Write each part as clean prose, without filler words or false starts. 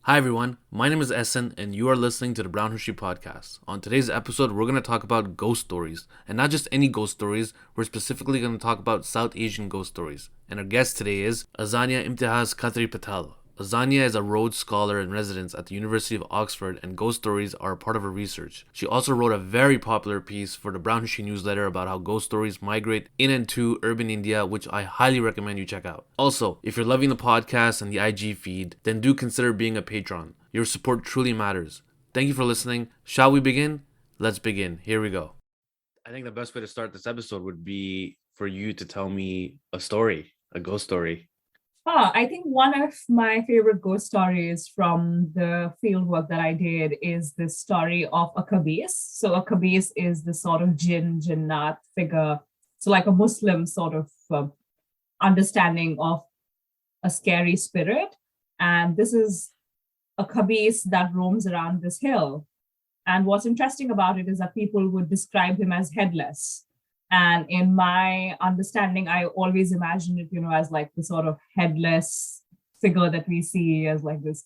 Hi everyone, my name is Essen and you are listening to the Brown History Podcast. On today's episode, we're going to talk about ghost stories. And not just any ghost stories, we're specifically going to talk about South Asian ghost stories. And our guest today is Azania Imtiaz Khatri-Patel. Azania is a Rhodes Scholar in residence at the University of Oxford, and ghost stories are a part of her research. She also wrote a very popular piece for the Brown History newsletter about how ghost stories migrate in and to urban India, which I highly recommend you check out. Also, if you're loving the podcast and the IG feed, then do consider being a patron. Your support truly matters. Thank you for listening. Shall we begin? Let's begin. Here we go. I think the best way to start this episode would be for you to tell me a story, a ghost story. I think one of my favorite ghost stories from the field work that I did is the story of a kabis. So a kabis is the sort of jinnat figure. So like a Muslim sort of understanding of a scary spirit. And this is a kabis that roams around this hill. And what's interesting about it is that people would describe him as headless. And in my understanding, I always imagine it, as like the sort of headless figure that we see as like this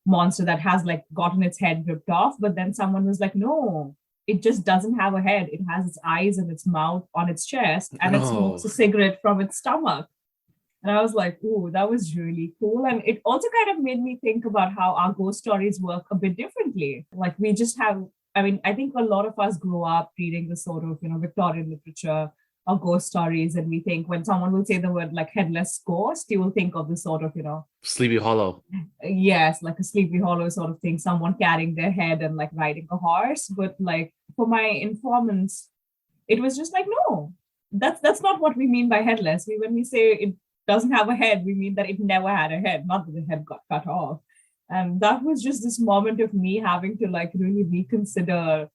monster that has like gotten its head ripped off. But then someone was like, no, it just doesn't have a head. It has its eyes and its mouth on its chest, and it smokes a cigarette from its stomach. And I was like, ooh, that was really cool. And it also kind of made me think about how our ghost stories work a bit differently. Like we just have, I think a lot of us grow up reading the sort of, Victorian literature or ghost stories. And we think when someone will say the word like headless ghost, you will think of this sort of, Sleepy Hollow. Yes, like a Sleepy Hollow sort of thing, someone carrying their head and like riding a horse. But like for my informants, it was just like, no, that's not what we mean by headless. When we say it doesn't have a head, we mean that it never had a head, not that the head got cut off. And that was just this moment of me having to like really reconsider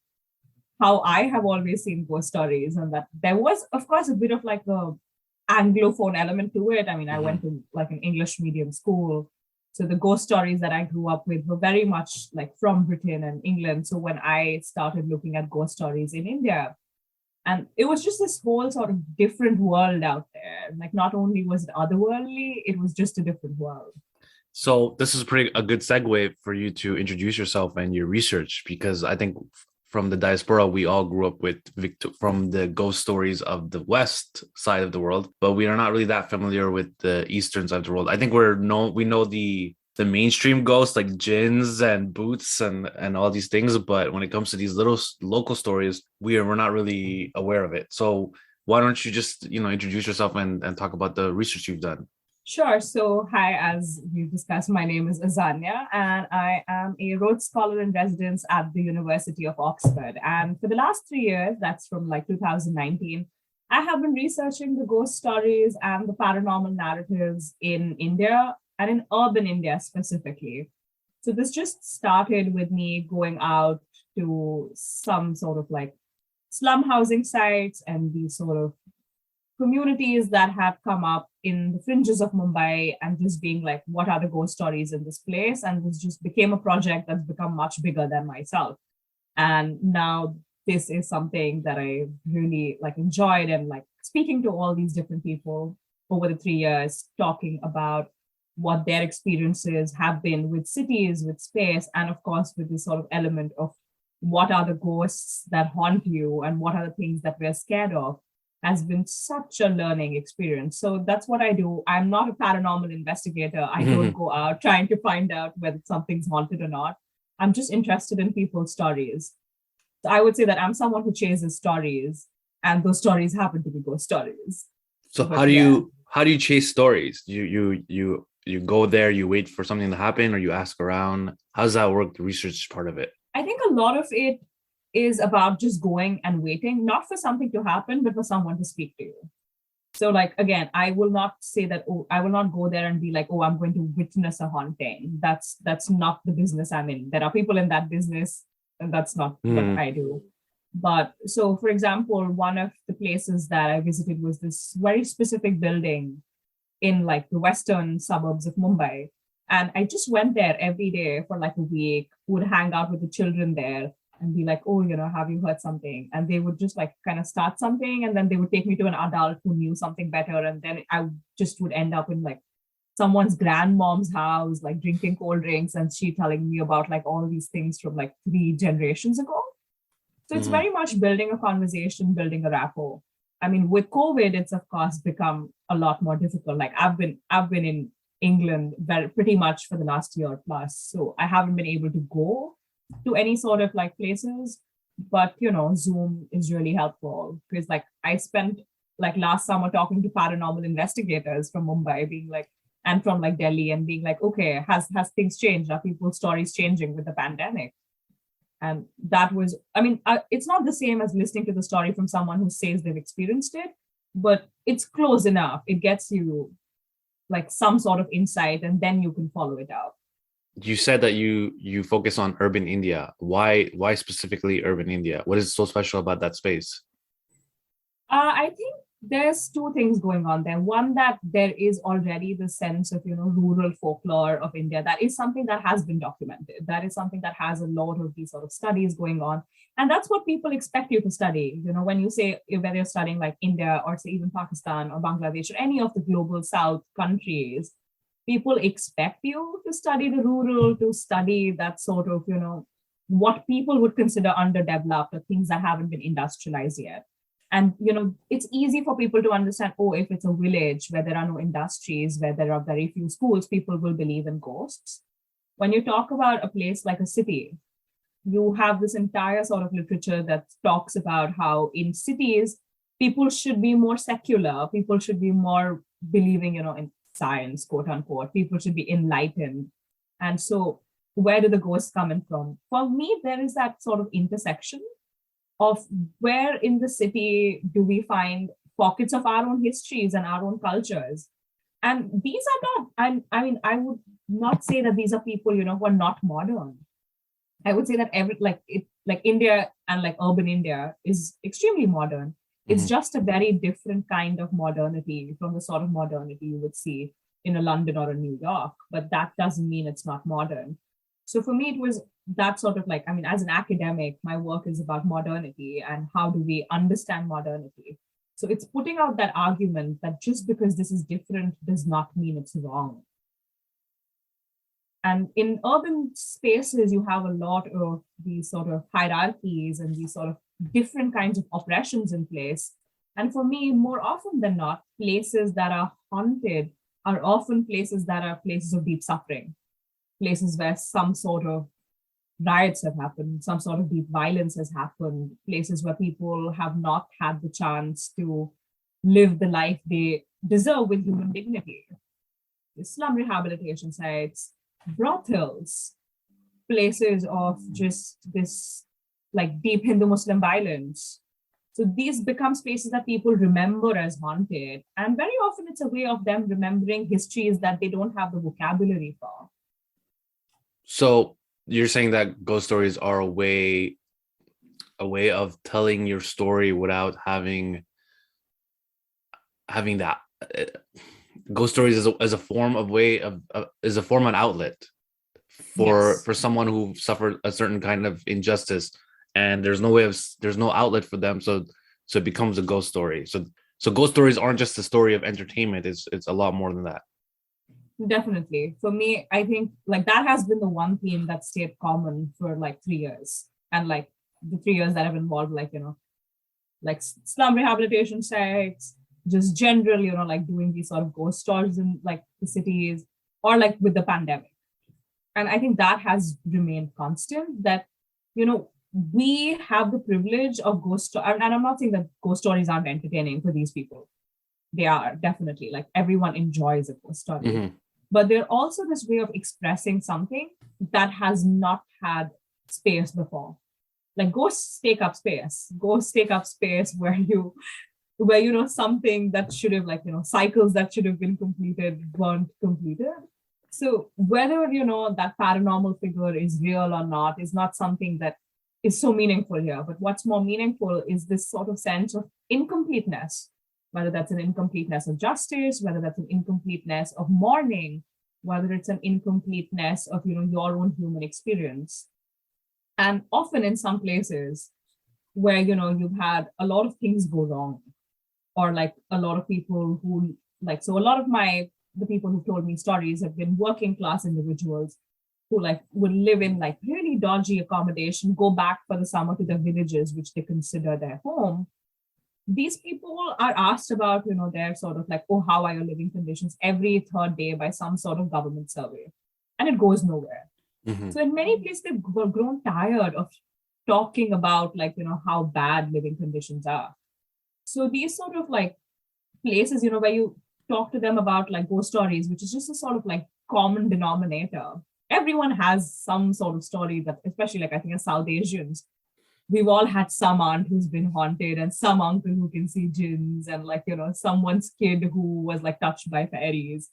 how I have always seen ghost stories. And that there was, of course, a bit of like a Anglophone element to it. I went to like an English medium school. So the ghost stories that I grew up with were very much like from Britain and England. So when I started looking at ghost stories in India, and it was just this whole sort of different world out there. Like not only was it otherworldly, it was just a different world. So this is a good segue for you to introduce yourself and your research, because I think from the diaspora, we all grew up with from the ghost stories of the West side of the world, but we are not really that familiar with the Eastern side of the world. I think we know the mainstream ghosts like jinns and boots and all these things, but when it comes to these little local stories, we're not really aware of it. So why don't you just introduce yourself and talk about the research you've done? Sure. So, hi, as you discussed, my name is Azania, and I am a Rhodes Scholar in residence at the University of Oxford. And for the last 3 years, that's from like 2019, I have been researching the ghost stories and the paranormal narratives in India and in urban India specifically. So, this just started with me going out to some sort of like slum housing sites and these sort of communities that have come up in the fringes of Mumbai and just being like, what are the ghost stories in this place? And this just became a project that's become much bigger than myself. And now this is something that I really like enjoyed, and like speaking to all these different people over the 3 years, talking about what their experiences have been with cities, with space, and of course with this sort of element of what are the ghosts that haunt you and what are the things that we're scared of, has been such a learning experience. So that's what I do. I'm not a paranormal investigator. I don't go out trying to find out whether something's haunted or not. I'm just interested in people's stories. So I would say that I'm someone who chases stories, and those stories happen to be ghost stories. So But yeah, how do you chase stories? You go there, you wait for something to happen, or you ask around? How does that work? The research part of it. I think a lot of it is about just going and waiting, not for something to happen, but for someone to speak to you. So, like, again, I will not say that, oh, I will not go there and be like, oh, I'm going to witness a haunting. That's not the business I'm in. There are people in that business, and that's not what I do. But so, for example, one of the places that I visited was this very specific building in like the western suburbs of Mumbai. And I just went there every day for like a week, would hang out with the children there and be like, oh, have you heard something? And they would just like kind of start something, and then they would take me to an adult who knew something better. And then I just would end up in like someone's grandmom's house, like drinking cold drinks, and she telling me about like all these things from like 3 generations ago. So it's Hmm. very much building a conversation, building a rapport. I mean, with COVID, it's of course become a lot more difficult. Like I've been in England very pretty much for the last year plus, so I haven't been able to go to any sort of like places. But Zoom is really helpful because like I spent like last summer talking to paranormal investigators from Mumbai, being like, and from like Delhi, and being like, okay, has things changed? Are people's stories changing with the pandemic? And that was, I mean, it's not the same as listening to the story from someone who says they've experienced it, but it's close enough. It gets you like some sort of insight, and then you can follow it out. You said that you focus on urban India. Why specifically urban India? What is so special about that space? I think there's two things going on there. One, that there is already the sense of, rural folklore of India. That is something that has been documented. That is something that has a lot of these sort of studies going on. And that's what people expect you to study. When you say, whether you're studying like India or say even Pakistan or Bangladesh or any of the global South countries, people expect you to study the rural, to study that sort of, what people would consider underdeveloped or things that haven't been industrialized yet. And it's easy for people to understand, oh, if it's a village where there are no industries, where there are very few schools, people will believe in ghosts. When you talk about a place like a city, you have this entire sort of literature that talks about how in cities people should be more secular, people should be more believing, in science, quote unquote, people should be enlightened. And so where do the ghosts come in from? For me, there is that sort of intersection of where in the city do we find pockets of our own histories and our own cultures. And these are not, I mean, I would not say that these are people, who are not modern. I would say that like India and like urban India is extremely modern. It's Mhm. just a very different kind of modernity from the sort of modernity you would see in a London or a New York. But that doesn't mean it's not modern. So for me, it was that sort of like, I mean, as an academic, my work is about modernity and how do we understand modernity. So it's putting out that argument that just because this is different does not mean it's wrong. And in urban spaces, you have a lot of these sort of hierarchies and these sort of different kinds of oppressions in place. And for me, more often than not, places that are haunted are often places that are places of deep suffering, places where some sort of riots have happened, some sort of deep violence has happened, places where people have not had the chance to live the life they deserve with human dignity. Slum rehabilitation sites, brothels, places of just this like deep Hindu Muslim violence. So these become spaces that people remember as haunted. And very often it's a way of them remembering histories that they don't have the vocabulary for. So you're saying that ghost stories are a way of telling your story without having that ghost stories as a form of way of is a form of outlet Yes. for someone who suffered a certain kind of injustice, and there's no outlet for them, so it becomes a ghost story. So ghost stories aren't just a story of entertainment, it's a lot more than that. Definitely. For me, I think like that has been the one theme that stayed common for like 3 years. And like the 3 years that have involved like, like slum rehabilitation sites, just general, like doing these sort of ghost stories in like the cities or like with the pandemic. And I think that has remained constant that, we have the privilege of and I'm not saying that ghost stories aren't entertaining for these people. They are definitely like everyone enjoys a ghost story, Hmm. but they're also this way of expressing something that has not had space before. Like ghosts take up space. Ghosts take up space where something that should have like cycles that should have been completed weren't completed. So whether that paranormal figure is real or not is not something that is so meaningful here. But what's more meaningful is this sort of sense of incompleteness, whether that's an incompleteness of justice, whether that's an incompleteness of mourning, whether it's an incompleteness of your own human experience. And often in some places where you've had a lot of things go wrong, or like a lot of people who like, so a lot of my the people who told me stories have been working class individuals who like would live in like really dodgy accommodation, go back for the summer to their villages, which they consider their home. These people are asked about, their sort of like, oh, how are your living conditions every third day by some sort of government survey. And it goes nowhere. Mm-hmm. So in many places, they've grown tired of talking about like, how bad living conditions are. So these sort of like places, where you talk to them about like ghost stories, which is just a sort of like common denominator. Everyone has some sort of story that, especially like I think as South Asians, we've all had some aunt who's been haunted and some uncle who can see jinns and like, someone's kid who was like touched by fairies.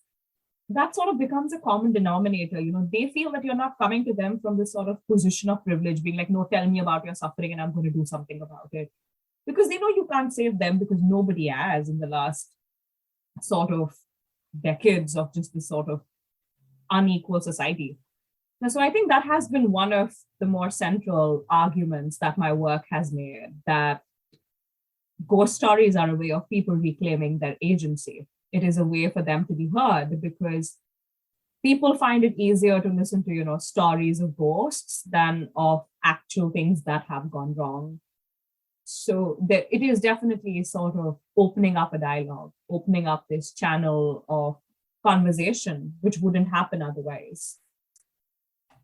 That sort of becomes a common denominator. They feel that you're not coming to them from this sort of position of privilege, being like, no, tell me about your suffering and I'm going to do something about it. Because they know you can't save them because nobody has in the last sort of decades of just this sort of unequal society. And so I think that has been one of the more central arguments that my work has made, that ghost stories are a way of people reclaiming their agency. It is a way for them to be heard because people find it easier to listen to, stories of ghosts than of actual things that have gone wrong. So it is definitely sort of opening up a dialogue, opening up this channel of conversation, which wouldn't happen otherwise.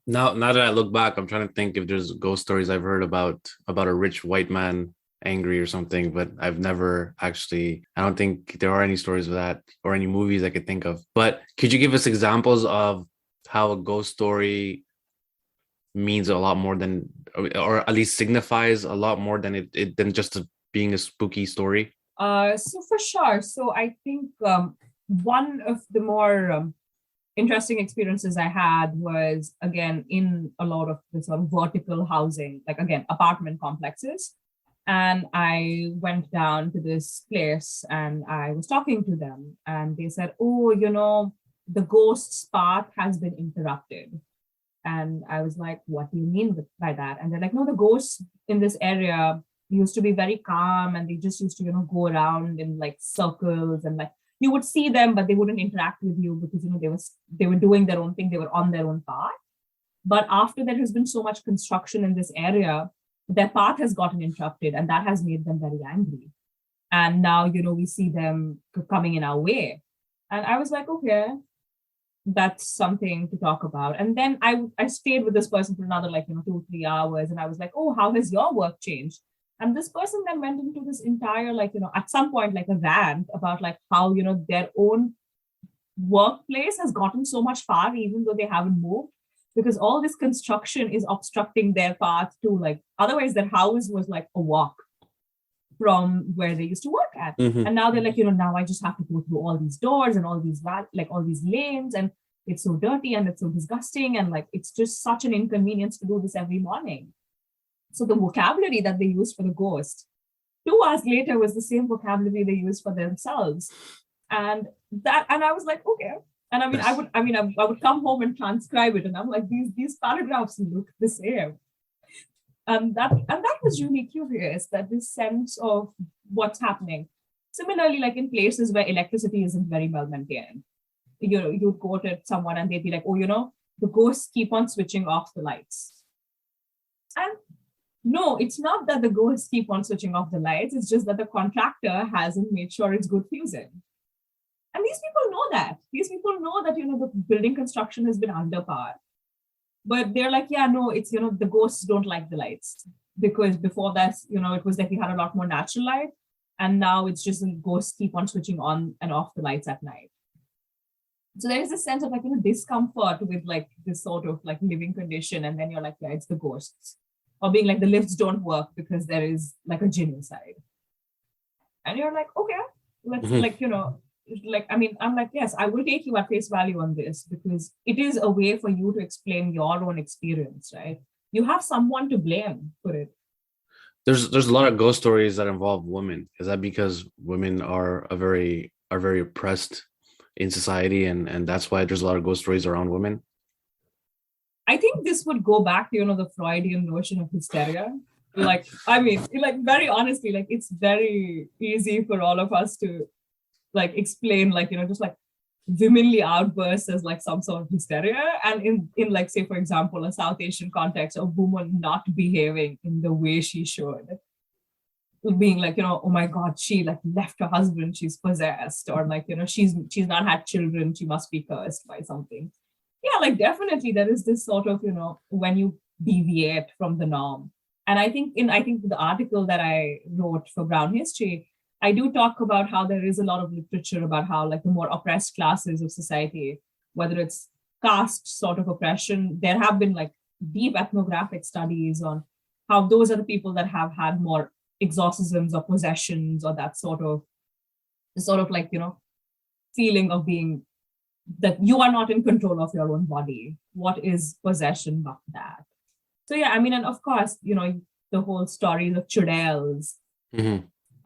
Now that I look back, I'm trying to think if there's ghost stories I've heard about a rich white man angry or something, but I've never actually, I don't think there are any stories of that or any movies I could think of. But could you give us examples of how a ghost story means a lot more than, or at least signifies a lot more than it than just being a spooky story? So for sure. So I think one of the more interesting experiences I had was, again, in a lot of the sort of vertical housing, like again, apartment complexes. And I went down to this place and I was talking to them and they said, oh, the ghost's path has been interrupted. And I was like, what do you mean by that? And they're like, no, the ghosts in this area used to be very calm and they just used to, go around in like circles and like you would see them, but they wouldn't interact with you because, they were doing their own thing. They were on their own path. But after there has been so much construction in this area, their path has gotten interrupted and that has made them very angry. And now, we see them coming in our way. And I was like, okay, that's something to talk about. And then I stayed with this person for another 2-3 hours. And I was like, oh, how has your work changed? And this person then went into this entire, at some point, a rant about how, their own workplace has gotten so much far, even though they haven't moved, because all this construction is obstructing their path to otherwise their house was like a walk from where they used to work at. Mm-hmm. And now they're like, now I just have to go through all these doors and all these all these lanes, and it's so dirty and it's so disgusting. And it's just such an inconvenience to do this every morning. So the vocabulary that they used for the ghost 2 hours later was the same vocabulary they used for themselves. And I was like, okay. And I would come home and transcribe it. And I'm like, these paragraphs look the same. And that was really curious, that this sense of what's happening. Similarly, in places where electricity isn't very well maintained, you'd go to someone and they'd be like, oh, the ghosts keep on switching off the lights. And no, it's not that the ghosts keep on switching off the lights. It's just that the contractor hasn't made sure it's good fusing. And these people know that. These people know that, the building construction has been under par. But they're like, yeah, no, it's, the ghosts don't like the lights. Because before that, it was like we had a lot more natural light. And now it's just the ghosts keep on switching on and off the lights at night. So there is a sense of discomfort with this sort of living condition. And then you're like, yeah, it's the ghosts. Or being like, the lifts don't work because there is a jinn inside. And you're like, okay, let's I'm like, yes, I will take you at face value on this, because it is a way for you to explain your own experience, right? You have someone to blame for it. There's a lot of ghost stories that involve women. Is that because women are very oppressed in society, and that's why there's a lot of ghost stories around women? I think this would go back to, the Freudian notion of hysteria. Very honestly, it's very easy for all of us to explain, womanly outbursts as like some sort of hysteria. And in like, say, for example, a South Asian context, a woman not behaving in the way she should, being like, oh my God, she like left her husband, she's possessed, or like, she's not had children, she must be cursed by something. Yeah, like definitely there is this sort of, when you deviate from the norm. And I think the article that I wrote for Brown History, I do talk about how there is a lot of literature about how like the more oppressed classes of society, whether it's caste sort of oppression, there have been like deep ethnographic studies on how those are the people that have had more exorcisms or possessions or that sort of like, feeling of being that you are not in control of your own body. What is possession but that? So yeah, I mean, and of course, the whole stories of chudels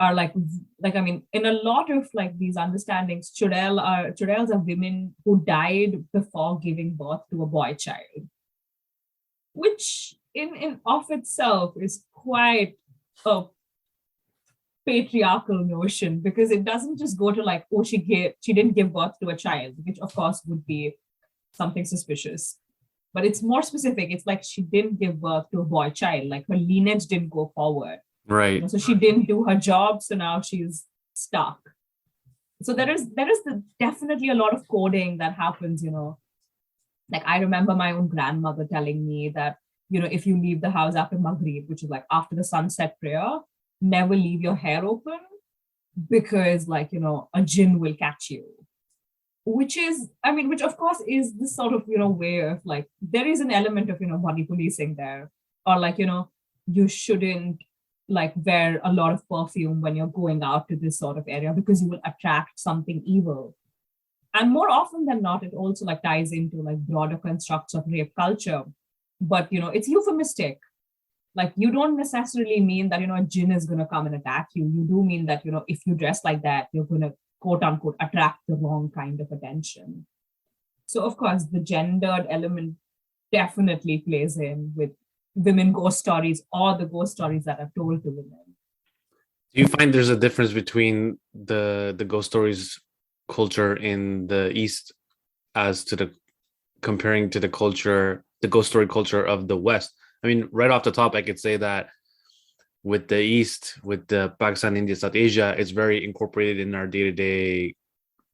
are like I mean, in a lot of like these understandings, chudels are women who died before giving birth to a boy child, which in of itself is quite a patriarchal notion, because it doesn't just go to like, oh, she didn't give birth to a child, which of course would be something suspicious. But it's more specific. It's like she didn't give birth to a boy child, like her lineage didn't go forward. Right. So she didn't do her job, so now she's stuck. So there is definitely a lot of coding that happens, Like I remember my own grandmother telling me that, if you leave the house after Maghrib, which is like after the sunset prayer, never leave your hair open, because like, a jinn will catch you. Which of course is this sort of, way of like, there is an element of, body policing there. Or like, you shouldn't like wear a lot of perfume when you're going out to this sort of area, because you will attract something evil. And more often than not, it also like ties into like broader constructs of rape culture. But, it's euphemistic. Like you don't necessarily mean that, a jinn is going to come and attack you. You do mean that, if you dress like that, you're going to quote unquote attract the wrong kind of attention. So of course, the gendered element definitely plays in with women ghost stories, or the ghost stories that are told to women. Do you find there's a difference between the ghost stories culture in the East as to comparing to the ghost story culture of the West? I mean, right off the top, I could say that with the East, with the Pakistan, India, South Asia, it's very incorporated in our day-to-day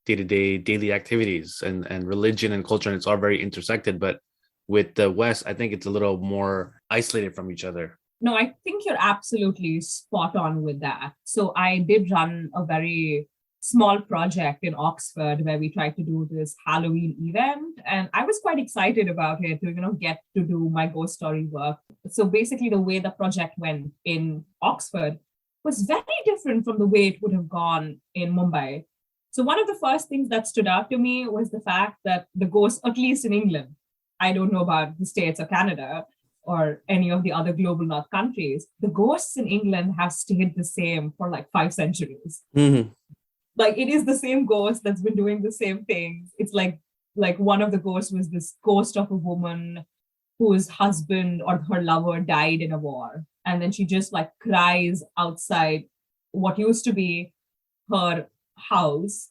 daily activities and religion and culture, and it's all very intersected. But with the West, I think it's a little more isolated from each other. No, I think you're absolutely spot on with that. So I did run a very small project in Oxford where we tried to do this Halloween event, and I was quite excited about it to get to do my ghost story work. So basically the way the project went in Oxford was very different from the way it would have gone in Mumbai. So one of the first things that stood out to me was the fact that the ghosts, at least in England, I don't know about the States or Canada or any of the other global north countries, the ghosts in England have stayed the same for like 5 centuries. Like it is the same ghost that's been doing the same things. It's like one of the ghosts was this ghost of a woman whose husband or her lover died in a war. And then she just like cries outside what used to be her house,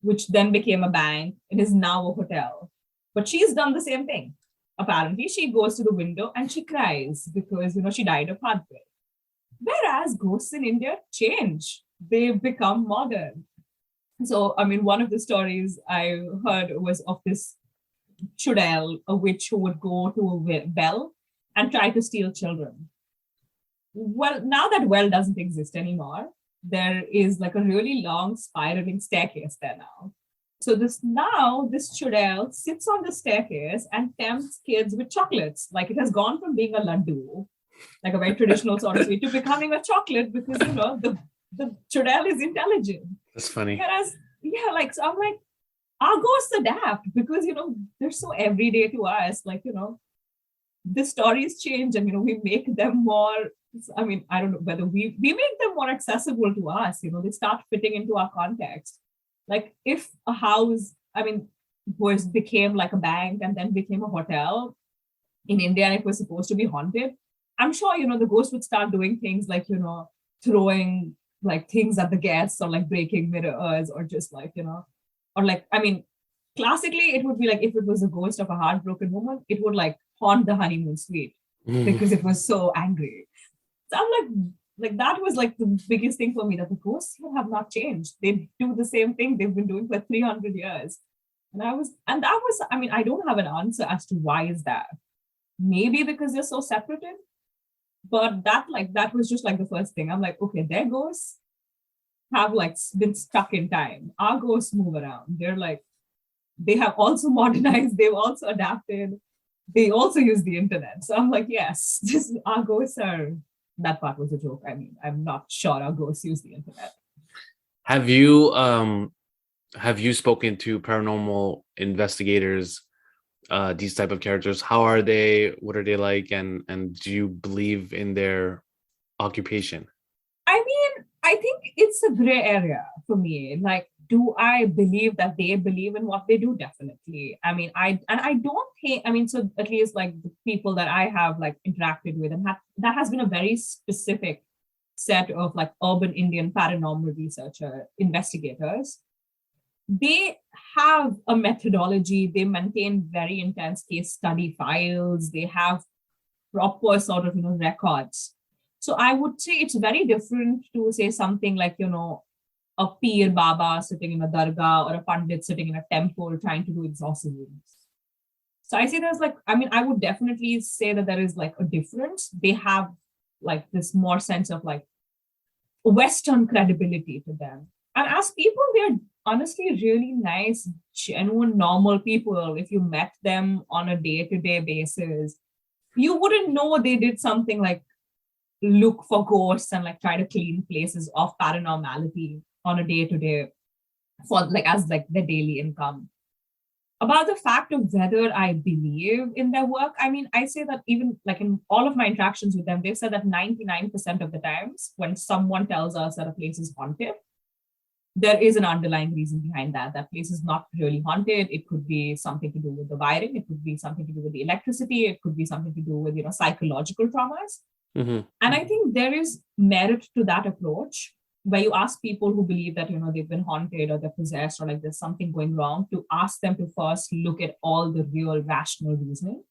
which then became a bank and is now a hotel. But she's done the same thing. Apparently, she goes to the window and she cries because, she died of heartbreak. Whereas ghosts in India change. They become modern. So, I mean, one of the stories I heard was of this chudel, a witch who would go to a well and try to steal children. Well, now that well doesn't exist anymore, there is like a really long spiraling staircase there now. So this chudel sits on the staircase and tempts kids with chocolates. Like it has gone from being a laddu, like a very traditional sort of sweet, to becoming a chocolate because, the chudel is intelligent. That's funny. Whereas, so I'm like, our ghosts adapt because, they're so everyday to us. Like, the stories change and, we make them more, I mean, I don't know whether we make them more accessible to us. They start fitting into our context. Like if a house, became like a bank and then became a hotel in India and it was supposed to be haunted, I'm sure, the ghost would start doing things like, throwing like things at the guests or like breaking mirrors or just like, or like, classically, it would be like if it was a ghost of a heartbroken woman, it would like haunt the honeymoon suite because it was so angry. So I'm like that was like the biggest thing for me, that the ghosts here have not changed. They do the same thing they've been doing for 300 years. And that was, I mean, I don't have an answer as to why is that. Maybe because they're so separated, but that was just like the first thing. I'm like, okay, their ghosts have like been stuck in time. Our ghosts move around. They're like, they have also modernized, they've also adapted, they also use the internet. So I'm like, yes, this our ghosts are, that part was a joke. I mean, I'm not sure our ghosts use the internet. Have you spoken to paranormal investigators, these type of characters? How are they? What are they like? And do you believe in their occupation? I mean, I think it's a gray area for me. Like, do I believe that they believe in what they do? Definitely. I mean, I don't think, I mean, so at least like the people that I have like interacted with and that has been a very specific set of like urban Indian paranormal researcher investigators. They have a methodology, they maintain very intense case study files, they have proper sort of, records. So I would say it's very different to say something like, a Peer Baba sitting in a dargah or a Pandit sitting in a temple trying to do exorcisms. So I say there's like, I mean, I would definitely say that there is like a difference. They have like this more sense of like Western credibility to them. And as people, they're honestly really nice, genuine, normal people. If you met them on a day-to-day basis, you wouldn't know they did something like look for ghosts and like try to clean places of paranormality on a day-to-day for like as like their daily income. About the fact of whether I believe in their work, I mean, I say that even like in all of my interactions with them, they've said that 99% of the times when someone tells us that a place is haunted, there is an underlying reason behind that. That place is not really haunted. It could be something to do with the wiring. It could be something to do with the electricity. It could be something to do with, psychological traumas. Mm-hmm. And I think there is merit to that approach where you ask people who believe that, they've been haunted or they're possessed or like there's something going wrong, to ask them to first look at all the real rational reasoning.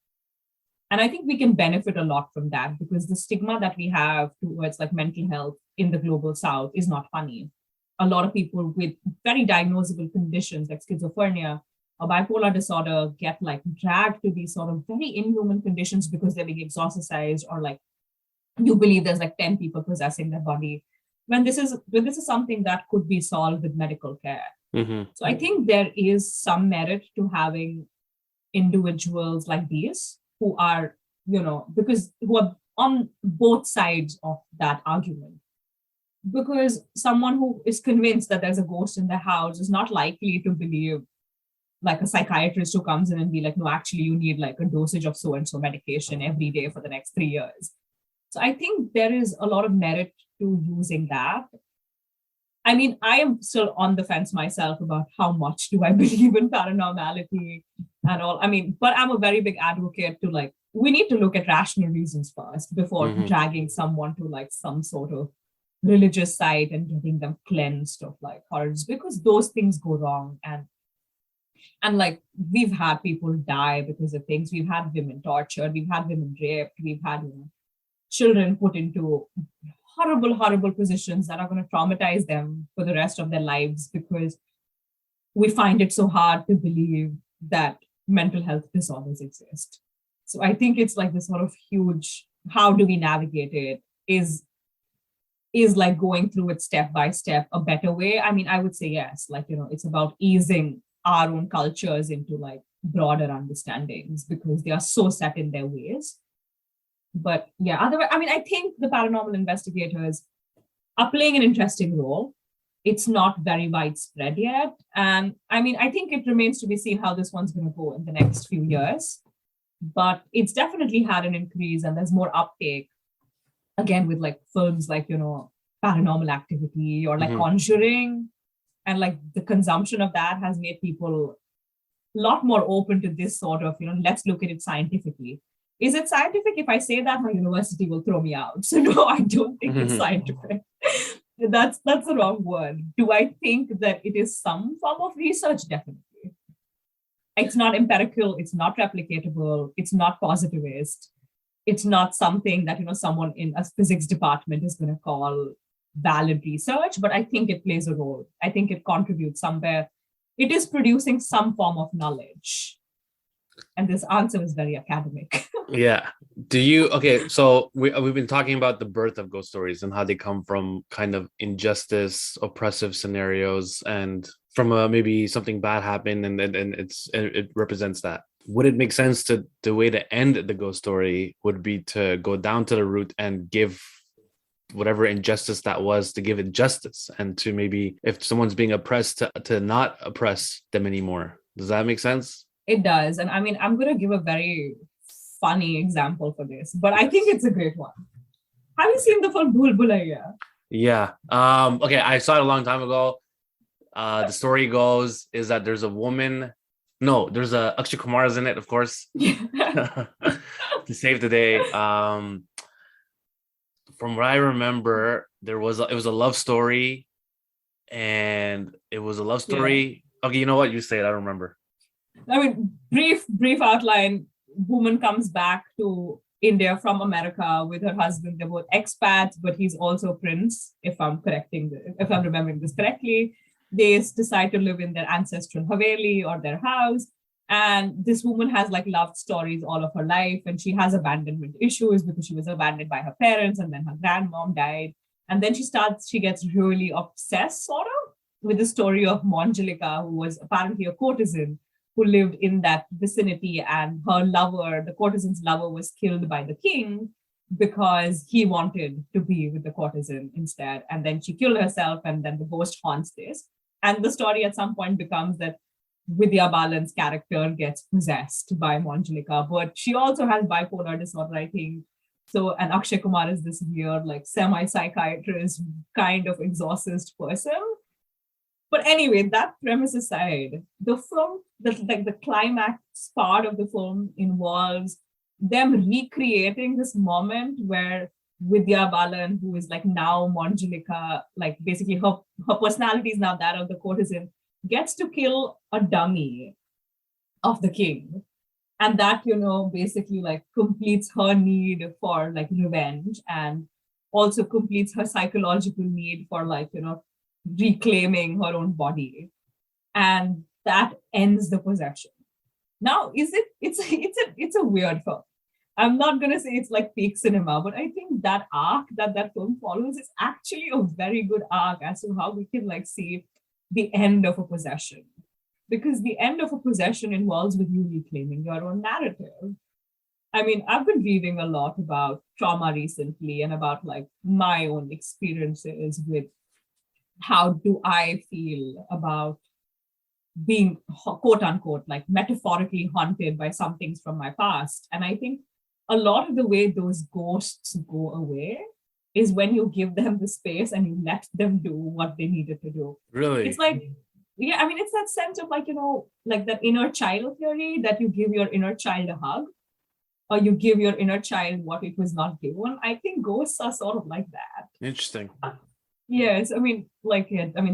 And I think we can benefit a lot from that because the stigma that we have towards like mental health in the global South is not funny. A lot of people with very diagnosable conditions like schizophrenia or bipolar disorder get like dragged to these sort of very inhuman conditions because they're being exorcised, or like you believe there's like 10 people possessing their body when this is something that could be solved with medical care. Mm-hmm. So I think there is some merit to having individuals like these who are, because who are on both sides of that argument. Because someone who is convinced that there's a ghost in the house is not likely to believe like a psychiatrist who comes in and be like, no, actually you need like a dosage of so and so medication every day for the next 3 years. So I think there is a lot of merit to using that. I mean, I am still on the fence myself about how much do I believe in paranormality and all. I mean, but I'm a very big advocate to like, we need to look at rational reasons first before dragging someone to like some sort of religious site and getting them cleansed of like horrors, because those things go wrong. And like we've had people die because of things. We've had women tortured, we've had women raped, we've had children put into horrible positions that are going to traumatize them for the rest of their lives because we find it so hard to believe that mental health disorders exist. So I think it's like this sort of huge, how do we navigate it is like going through it step by step a better way. I mean, I would say yes, like, it's about easing our own cultures into like broader understandings because they are so set in their ways. But yeah, otherwise, I mean, I think the paranormal investigators are playing an interesting role. It's not very widespread yet. And I mean, I think it remains to be seen how this one's going to go in the next few years. But it's definitely had an increase and there's more uptake, again, with like films like, Paranormal Activity or like Conjuring. And like the consumption of that has made people a lot more open to this sort of, let's look at it scientifically. Is it scientific? If I say that, my university will throw me out. So no, I don't think it's scientific. That's the wrong word. Do I think that it is some form of research? Definitely. It's not empirical, it's not replicatable, it's not positivist, it's not something that someone in a physics department is going to call valid research, but I think it plays a role. I think it contributes somewhere. It is producing some form of knowledge. And this answer is very academic. Yeah. So we've been talking about the birth of ghost stories and how they come from kind of injustice, oppressive scenarios, and from maybe something bad happened, and it represents that. Would it make sense to the way to end the ghost story would be to go down to the root and give whatever injustice that was, to give it justice, and to maybe, if someone's being oppressed, to not oppress them anymore. Does that make sense? It does. And I mean, I'm going to give a very funny example for this, but I think it's a great one. Have you seen the film Bhul Bhulaiya? Yeah. Okay, I saw it a long time ago. The story goes is that there's a woman. No, there's a Akshay Kumar is in it, of course. To save the day. From what I remember, it was a love story, and it was a love story. Yeah. Okay, you know what? You say it. I don't remember. I mean, brief outline. Woman comes back to India from America with her husband. They're both expats, but he's also a prince, if I'm remembering this correctly. They decide to live in their ancestral Haveli or their house. And this woman has like love stories all of her life. And she has abandonment issues because she was abandoned by her parents, and then her grandmom died. And then she gets really obsessed sort of with the story of Manjalika, who was apparently a courtesan who lived in that vicinity, and her lover, the courtesan's lover, was killed by the king because he wanted to be with the courtesan instead. And then she killed herself, and then the ghost haunts this. And the story at some point becomes that Vidya Balan's character gets possessed by Manjalika, but she also has bipolar disorder, I think. So, and Akshay Kumar is this weird, like semi-psychiatrist kind of exorcist person. But anyway, that premise aside, the film, the climax part of the film involves them recreating this moment where Vidya Balan, who is like now Manjalika, like basically her personality is now that of the courtesan, gets to kill a dummy of the king. And that, basically like completes her need for like revenge, and also completes her psychological need for like, reclaiming her own body. And that ends the possession. Now, it's a weird film. I'm not going to say it's like peak cinema, but I think that arc that film follows is actually a very good arc as to how we can like see the end of a possession. Because the end of a possession involves with you reclaiming your own narrative. I mean, I've been reading a lot about trauma recently and about like my own experiences with how do I feel about being quote unquote, like metaphorically haunted by some things from my past. And I think a lot of the way those ghosts go away is when you give them the space and you let them do what they needed to do. Really? It's like, yeah, I mean, it's that sense of like, like that inner child theory that you give your inner child a hug, or you give your inner child what it was not given. I think ghosts are sort of like that. Interesting. Yes, I mean,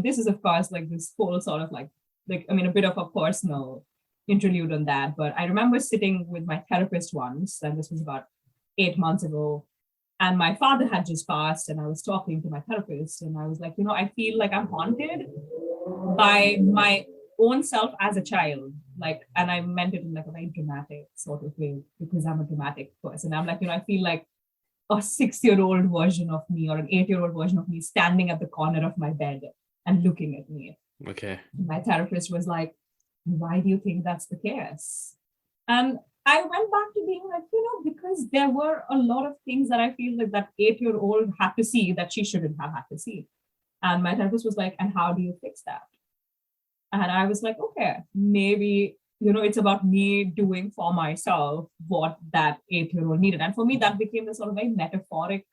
this is of course like this whole sort of like a bit of a personal interlude on that. But I remember sitting with my therapist once, and this was about 8 months ago, and my father had just passed, and I was talking to my therapist, and I was like, I feel like I'm haunted by my own self as a child. Like, and I meant it in like a very dramatic sort of way because I'm a dramatic person. I'm like, I feel like a 6-year-old version of me or an 8-year-old version of me standing at the corner of my bed and looking at me. Okay. My therapist was like, why do you think that's the case? And I went back to being like, because there were a lot of things that I feel like that 8-year-old had to see that she shouldn't have had to see. And my therapist was like, and how do you fix that? And I was like, okay, maybe, it's about me doing for myself what that 8-year-old needed. And for me, that became this sort of very metaphoric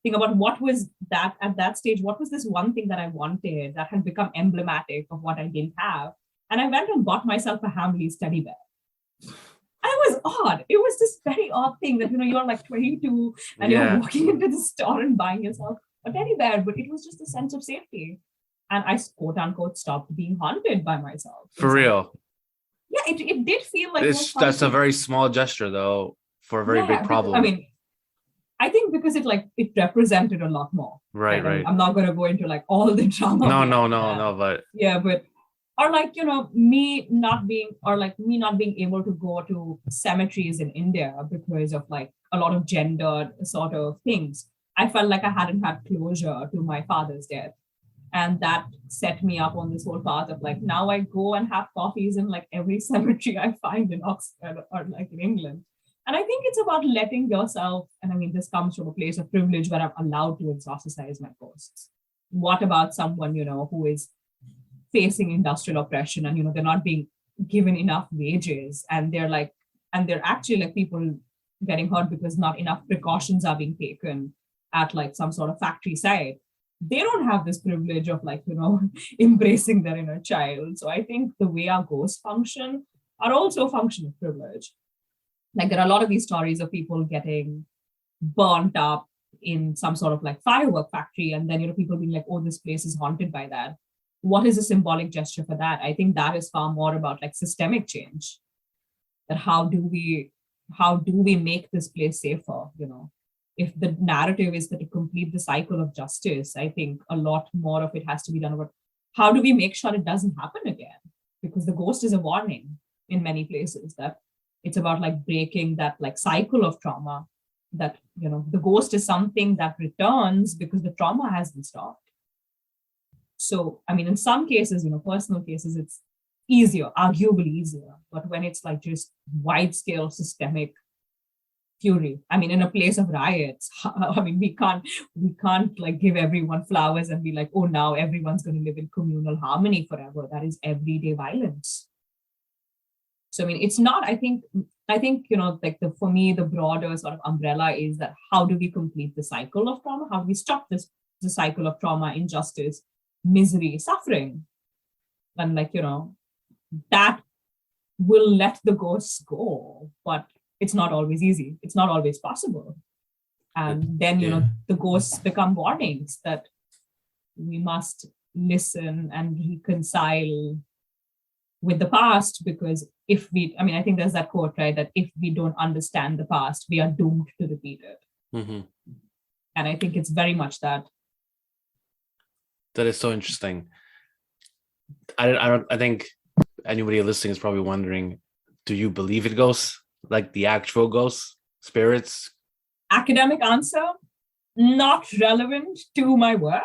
thing about what was that at that stage, what was this one thing that I wanted that had become emblematic of what I didn't have. And I went and bought myself a Hamleys teddy bear. And it was odd. It was this very odd thing that, you're like 22 and you're walking into the store and buying yourself a teddy bear, but it was just a sense of safety. And I, quote unquote, stopped being haunted by myself. For real. Yeah, it did feel like it was That's a functional. very small gesture though for a very big Yeah, because problem. I think because it represented a lot more, Right, right? I mean, right. I'm not going to go into like all the drama No, no, behind no, that. no, but Yeah, but or like me not being able to go to cemeteries in India because of like a lot of gendered sort of things. I felt like I hadn't had closure to my father's death. And that set me up on this whole path of like now I go and have coffees in like every cemetery I find in Oxford or like in England. And I think it's about letting yourself, and I mean, this comes from a place of privilege where I'm allowed to exorcise my ghosts. What about someone, who is facing industrial oppression and, they're not being given enough wages and they're actually like people getting hurt because not enough precautions are being taken at like some sort of factory site. They don't have this privilege of like, embracing their inner child. So I think the way our ghosts function are also a function of privilege. Like there are a lot of these stories of people getting burnt up in some sort of like firework factory, and then people being like, "Oh, this place is haunted by that." What is a symbolic gesture for that? I think that is far more about like systemic change. That how do we make this place safer? If the narrative is that to complete the cycle of justice, I think a lot more of it has to be done about how do we make sure it doesn't happen again? Because the ghost is a warning in many places that it's about like breaking that like cycle of trauma, that the ghost is something that returns because the trauma has been stopped. So I mean, in some cases, personal cases, it's easier, arguably easier. But when it's like just wide scale systemic fury, I mean, in a place of riots, I mean, we can't like give everyone flowers and be like, oh, now everyone's going to live in communal harmony forever. That is everyday violence. So I mean, it's not. I think like for me, the broader sort of umbrella is that how do we complete the cycle of trauma? How do we stop the cycle of trauma, injustice, misery, suffering, and like that will let the ghosts go, but it's not always easy. It's not always possible. And then yeah. the ghosts become warnings that we must listen and reconcile with the past, because I think there's that quote, right, that if we don't understand the past, we are doomed to repeat it. Mm-hmm. And I think it's very much that. That is so interesting. I think anybody listening is probably wondering, do you believe in ghosts? Like the actual ghosts, spirits? Academic answer, not relevant to my work.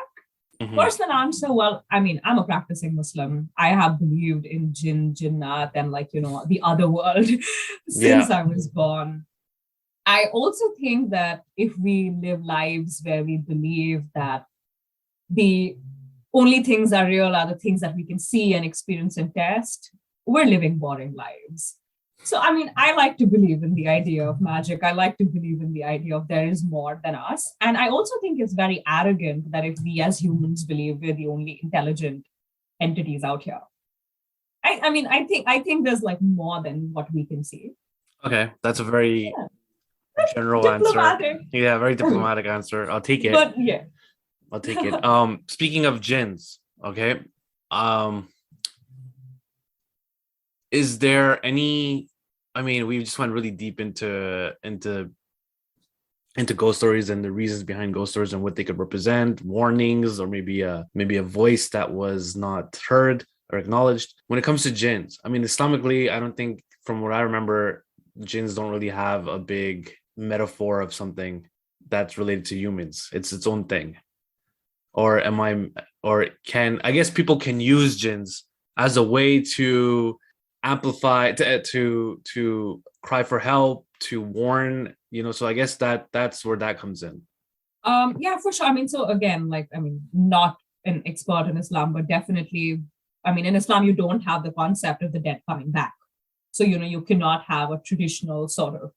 Mm-hmm. Personal answer, well, I mean, I'm a practicing Muslim. I have believed in jinn, jinnat, and like, the other world since I was born. I also think that if we live lives where we believe that the only things are real are the things that we can see and experience and test, we're living boring lives. So, I mean, I like to believe in the idea of magic. I like to believe in the idea of there is more than us. And I also think it's very arrogant that if we as humans believe we're the only intelligent entities out here. I think there's like more than what we can see. Okay, that's a very general diplomatic answer. Yeah, very diplomatic answer. I'll take it. But yeah. I'll take it. Speaking of jinns, okay. Is there any, I mean, we just went really deep into ghost stories and the reasons behind ghost stories and what they could represent, warnings, or maybe a voice that was not heard or acknowledged. When it comes to jinns, I mean, Islamically, I don't think, from what I remember, jinns don't really have a big metaphor of something that's related to humans. It's its own thing. Or I guess people can use jinns as a way to amplify, to cry for help, to warn, so I guess that's where that comes in. Yeah, for sure. I mean, so again, like, I mean, not an expert in Islam, but definitely, I mean, in Islam, you don't have the concept of the dead coming back. So, you cannot have a traditional sort of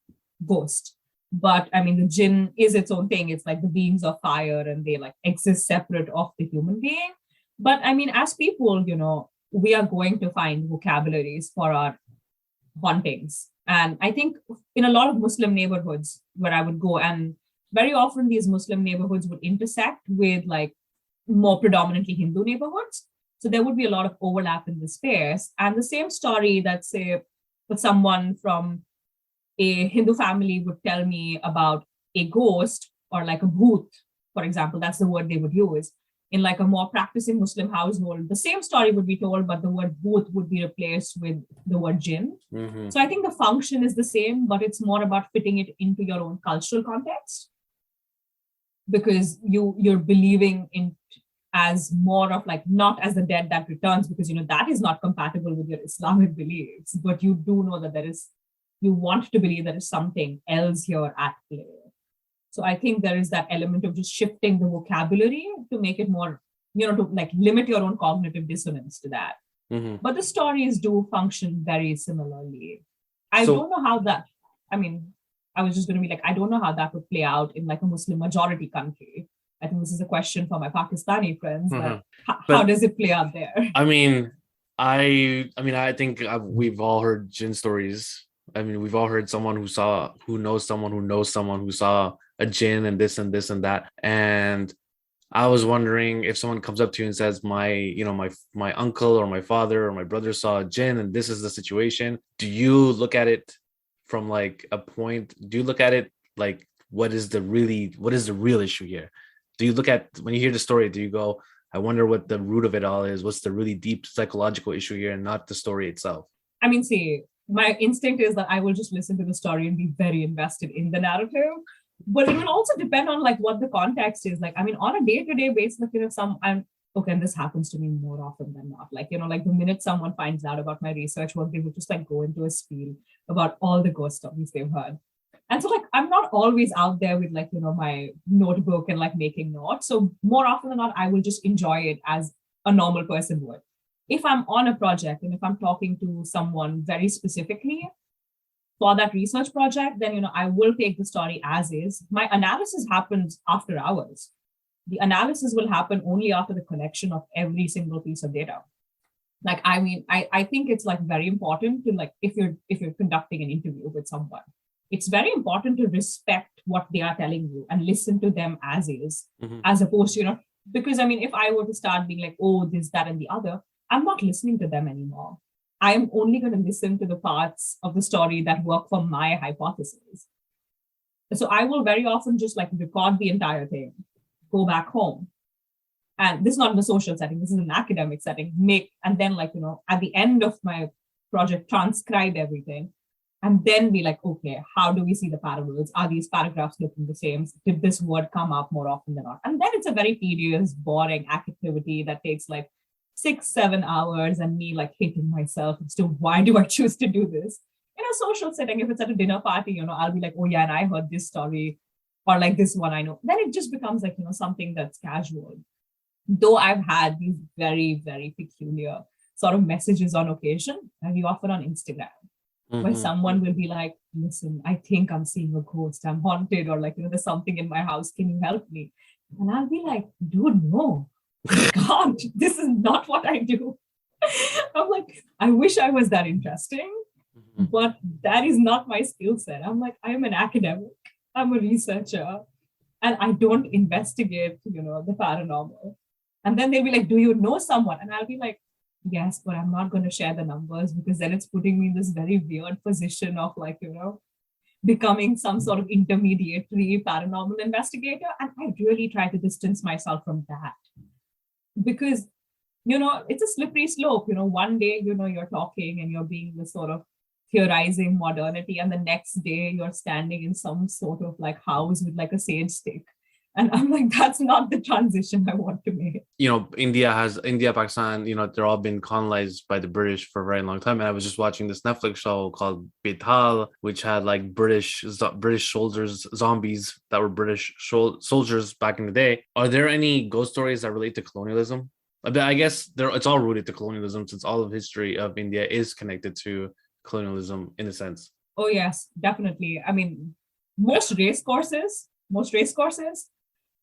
ghost. But I mean, the jinn is its own thing. It's like the beings of fire, and they like exist separate of the human being. But I mean, as people, we are going to find vocabularies for our hauntings. And I think in a lot of Muslim neighborhoods where I would go, and very often these Muslim neighborhoods would intersect with like more predominantly Hindu neighborhoods. So there would be a lot of overlap in the space. And the same story that, say, for someone from a Hindu family would tell me about a ghost or like a bhoot, for example, that's the word they would use. In like a more practicing Muslim household, the same story would be told, but the word bhoot would be replaced with the word jinn. Mm-hmm. So I think the function is the same, but it's more about fitting it into your own cultural context, because you're believing in as more of like, not as the dead that returns, because that is not compatible with your Islamic beliefs, but you do know that you want to believe there is something else here at play. So I think there is that element of just shifting the vocabulary to make it more, to like limit your own cognitive dissonance to that. Mm-hmm. But the stories do function very similarly. I don't know how that, I was just going to be like, I don't know how that would play out in like a Muslim majority country. I think this is a question for my Pakistani friends. How does it play out there? I think we've all heard jinn stories. We've all heard someone who knows someone who saw a jinn and this and this and that. And I was wondering, if someone comes up to you and says, my uncle or my father or my brother saw a jinn and this is the situation, do you look at it from like a point? Do you look at it like, what is the real issue here? Do you look at, when you hear the story, do you go, I wonder what the root of it all is? What's the really deep psychological issue here, and not the story itself? See, my instinct is that I will just listen to the story and be very invested in the narrative. But it will also depend on like what the context is. Like, on a day-to-day basis, and this happens to me more often than not. Like, like the minute someone finds out about my research work, they would just like go into a spiel about all the ghost stories they've heard. And so like, I'm not always out there with like, my notebook and like making notes. So more often than not, I will just enjoy it as a normal person would. If I'm on a project and if I'm talking to someone very specifically for that research project, then, I will take the story as is. My analysis happens after hours. The analysis will happen only after the collection of every single piece of data. Like, I think it's like very important to like, if you're conducting an interview with someone, it's very important to respect what they are telling you and listen to them as is, as opposed to, because if I were to start being like, oh, this, that, and the other, I'm not listening to them anymore. I am only going to listen to the parts of the story that work for my hypothesis. So I will very often just like record the entire thing, go back home. And this is not in a social setting, this is an academic setting, and then like, at the end of my project, transcribe everything. And then be like, okay, how do we see the parallels? Are these paragraphs looking the same? Did this word come up more often than not? And then it's a very tedious, boring activity that takes like 6-7 hours, and me like hating myself as to why do I choose to do this? In a social setting, if it's at a dinner party, I'll be like, oh yeah, and I heard this story, or like this one I know. Then it just becomes like, something that's casual. Though I've had these very, very peculiar sort of messages on occasion, very often on Instagram, where someone will be like, listen, I think I'm seeing a ghost, I'm haunted, or like, there's something in my house, can you help me? And I'll be like, dude, no, I can't. This is not what I do. I'm like, I wish I was that interesting, but that is not my skill set. I'm like, I'm an academic, I'm a researcher, and I don't investigate, the paranormal. And then they'll be like, do you know someone? And I'll be like, yes, but I'm not going to share the numbers, because then it's putting me in this very weird position of like, becoming some sort of intermediary paranormal investigator. And I really try to distance myself from that, because, it's a slippery slope. One day, you're talking and you're being this sort of theorizing modernity, and the next day you're standing in some sort of like house with like a sage stick. And I'm like, that's not the transition I want to make. India, Pakistan, they're all been colonized by the British for a very long time. And I was just watching this Netflix show called Betal, which had like British soldiers, zombies that were British soldiers back in the day. Are there any ghost stories that relate to colonialism? I guess it's all rooted to colonialism, since all of history of India is connected to colonialism in a sense. Oh, yes, definitely. Most race courses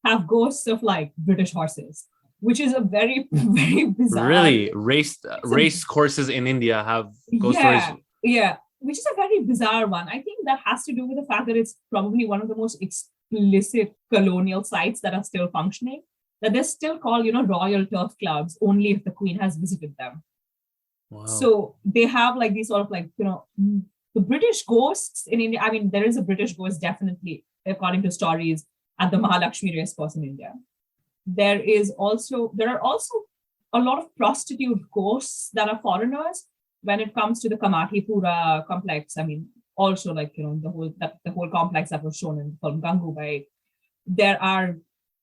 have ghosts of like British horses, which is a very, very bizarre. Really? Race courses in India have ghost stories? Yeah, which is a very bizarre one. I think that has to do with the fact that it's probably one of the most explicit colonial sites that are still functioning. that they're still called, royal turf clubs only if the queen has visited them. Wow. So they have like these sort of like, the British ghosts in India. I mean, there is a British ghost, definitely, according to stories, at the Mahalakshmi race course in India. There are also a lot of prostitute ghosts that are foreigners when it comes to the Kamathipura complex. I mean, also like, the whole complex that was shown in film Gangubai.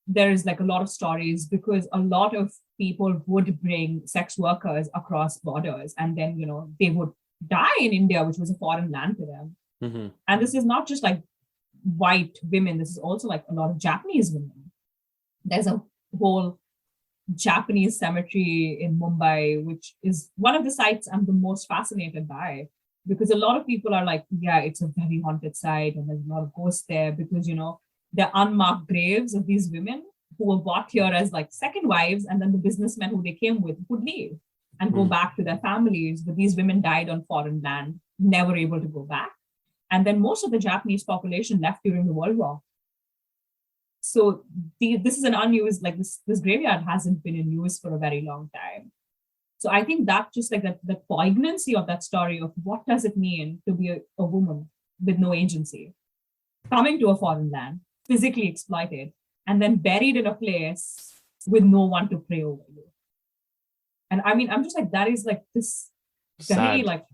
There is like a lot of stories because a lot of people would bring sex workers across borders, and then, they would die in India, which was a foreign land to them. Mm-hmm. And this is not just like white women, this is also like a lot of Japanese women. There's a whole Japanese cemetery in Mumbai, which is one of the sites I'm the most fascinated by, because a lot of people are like, yeah, it's a very haunted site and there's a lot of ghosts there because, they're unmarked graves of these women who were brought here as like second wives, and then the businessmen who they came with would leave and go back to their families. But these women died on foreign land, never able to go back. And then most of the Japanese population left during the World War. So this is an unused, like this graveyard hasn't been in use for a very long time. So I think that just like the poignancy of that story of what does it mean to be a woman with no agency, coming to a foreign land, physically exploited, and then buried in a place with no one to pray over you. And I mean, I'm just like, that is like this very like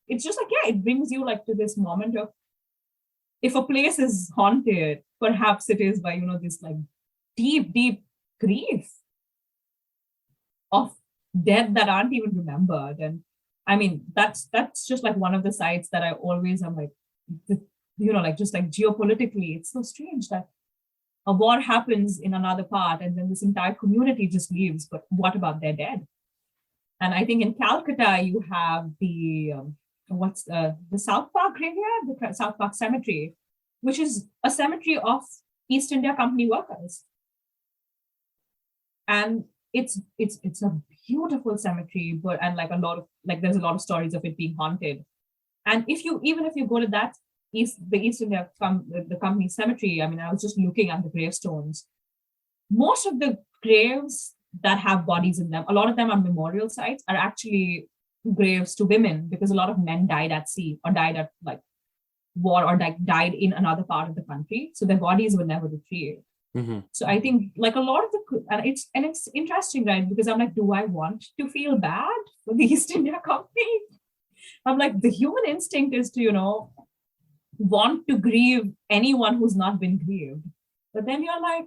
it's just like, yeah, it brings you like to this moment of, if a place is haunted, perhaps it is by, this like deep grief of dead that aren't even remembered. And I mean, that's just like one of the sites that I always am like, like just like geopolitically, it's so strange that a war happens in another part and then this entire community just leaves. But what about their dead? And I think in Calcutta, you have the South Park graveyard, the South Park Cemetery, which is a cemetery of East India Company workers. And it's a beautiful cemetery, and like there's a lot of stories of it being haunted. And even if you go to that the East India the Company Cemetery, I mean, I was just looking at the gravestones. Most of the graves that have bodies in them, a lot of them are memorial sites, are actually graves to women, because a lot of men died at sea or died at like war or died in another part of the country, so their bodies were never retrieved. Mm-hmm. So I think like a lot of it's interesting, right? Because I'm like, do I want to feel bad for the East India Company? I'm like, the human instinct is to want to grieve anyone who's not been grieved. But then you're like,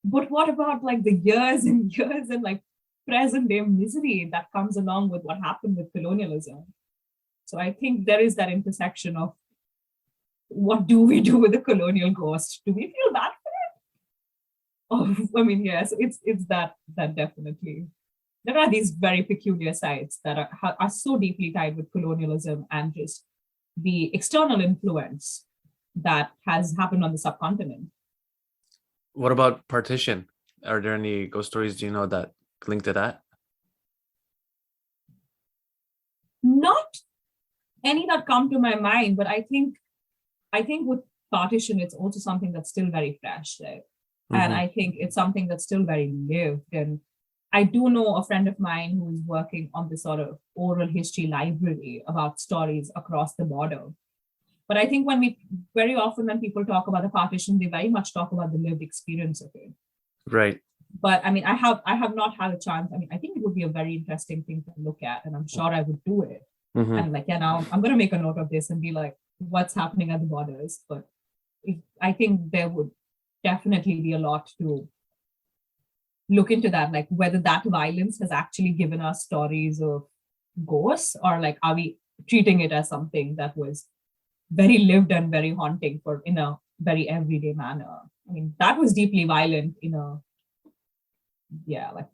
but what about like the years and years and like present day misery that comes along with what happened with colonialism? So I think there is that intersection of, what do we do with the colonial ghost? Do we feel bad for it? Oh, I mean, yes, it's that definitely. There are these very peculiar sites that are so deeply tied with colonialism and just the external influence that has happened on the subcontinent. What about Partition? Are there any ghost stories, do you know, that link to that? Not any that come to my mind, but I think with Partition, it's also something that's still very fresh, right? Mm-hmm. And I think it's something that's still very lived. And I do know a friend of mine who is working on this sort of oral history library about stories across the border. But I think very often when people talk about the Partition, they very much talk about the lived experience of it. Right. But I mean, I have not had a chance. I mean, I think it would be a very interesting thing to look at, and I'm sure I would do it. Mm-hmm. And like, yeah, now I'm going to make a note of this and be like, what's happening at the borders? But I think there would definitely be a lot to look into that, like whether that violence has actually given us stories of ghosts, or like, are we treating it as something that was very lived and very haunting in a very everyday manner? I mean, that was deeply violent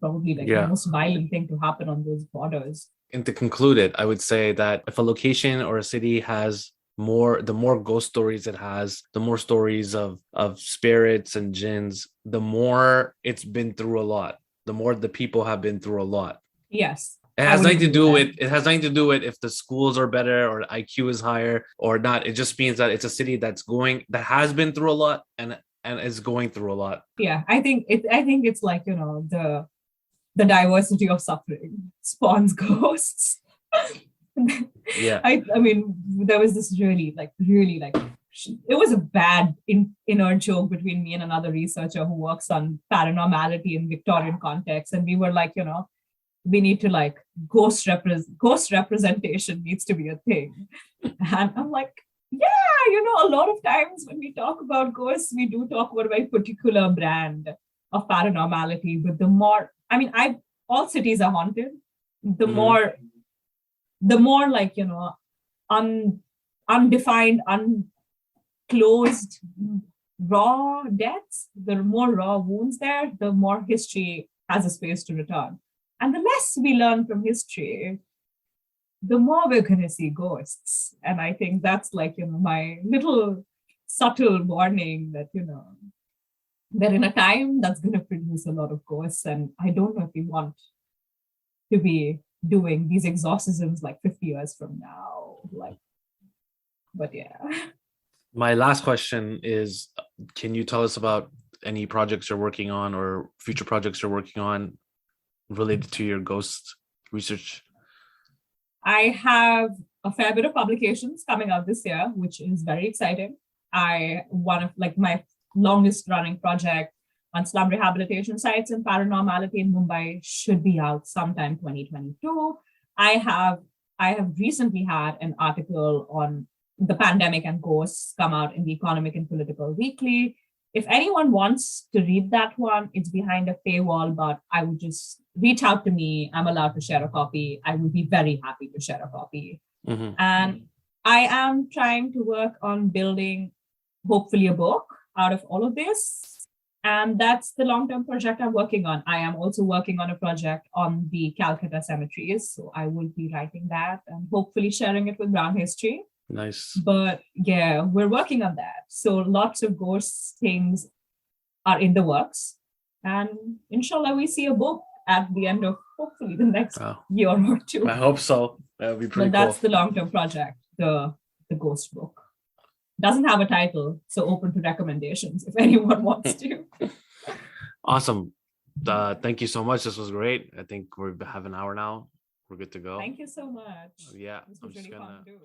probably the most violent thing to happen on those borders. And to conclude it, I would say that if a location or a city has the more ghost stories it has, the more stories of spirits and jinns, the more it's been through a lot, the more the people have been through a lot. Yes. It has nothing to do with if the schools are better or IQ is higher or not. It just means that it's a city that has been through a lot, and and it's going through a lot. Yeah, I think it's like, the diversity of suffering spawns ghosts. Yeah. I mean, there was this really like it was a bad inner joke between me and another researcher who works on paranormality in Victorian context, and we were like, we need to like ghost representation needs to be a thing, and I'm like, yeah, a lot of times when we talk about ghosts, we do talk about a very particular brand of paranormality. But the more, I mean, all cities are haunted. The Mhm. more like, undefined, unclosed, raw deaths, the more raw wounds there, the more history has a space to return. And the less we learn from history, the more we're going to see ghosts. And I think that's like, my little subtle warning that, we're in a time that's going to produce a lot of ghosts. And I don't know if we want to be doing these exorcisms like 50 years from now. Like, but yeah. My last question is, can you tell us about any projects you're working on or future projects you're working on related to your ghost research? I have a fair bit of publications coming out this year, which is very exciting. One of like my longest running project on slum rehabilitation sites and paranormality in Mumbai should be out sometime 2022. I have recently had an article on the pandemic and ghosts come out in the Economic and Political Weekly. If anyone wants to read that one, it's behind a paywall, but I would just reach out to me. I'm allowed to share a copy. I would be very happy to share a copy. Mm-hmm. And I am trying to work on building, hopefully, a book out of all of this. And that's the long-term project I'm working on. I am also working on a project on the Calcutta cemeteries. So I will be writing that and hopefully sharing it with Brown History. Nice. But yeah, we're working on that. So lots of ghost things are in the works. And inshallah, we see a book at the end of hopefully the next year or two. I hope so. That would be pretty cool. That's the long-term project, the ghost book. Doesn't have a title, so open to recommendations if anyone wants to. Awesome. Thank you so much. This was great. I think we have an hour now. We're good to go. Thank you so much. Yeah, this was really fun to do.